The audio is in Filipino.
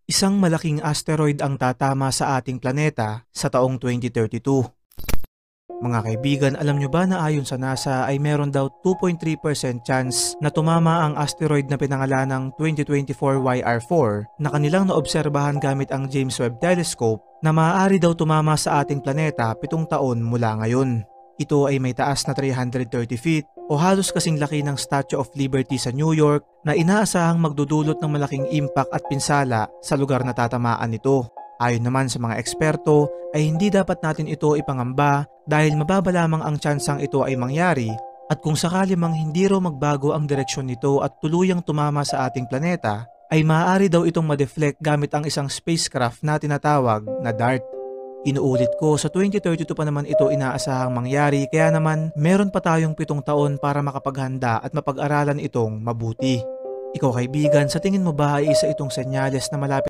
Isang malaking asteroid ang tatama sa ating planeta sa taong 2032. Mga kaibigan, alam nyo ba na ayon sa NASA ay meron daw 2.3% chance na tumama ang asteroid na pinangalanang 2024 YR4 na kanilang naobserbahan gamit ang James Webb Telescope na maaari daw tumama sa ating planeta 7 taon mula ngayon. Ito ay may taas na 330 feet o halos kasing laki ng Statue of Liberty sa New York na inaasahang magdudulot ng malaking impact at pinsala sa lugar na tatamaan nito. Ayon naman sa mga eksperto ay hindi dapat natin ito ipangamba dahil mababa lamang ang tsansang ito ay mangyari at kung sakali mang hindi raw magbago ang direksyon nito at tuluyang tumama sa ating planeta ay maaari daw itong ma-deflect gamit ang isang spacecraft na tinatawag na DART. Inuulit ko, sa 2032 pa naman ito inaasahang mangyari kaya naman meron pa tayong 7 taon para makapaghanda at mapag-aralan itong mabuti. Ikaw kaibigan, sa tingin mo ba ay isa itong senyales na malapit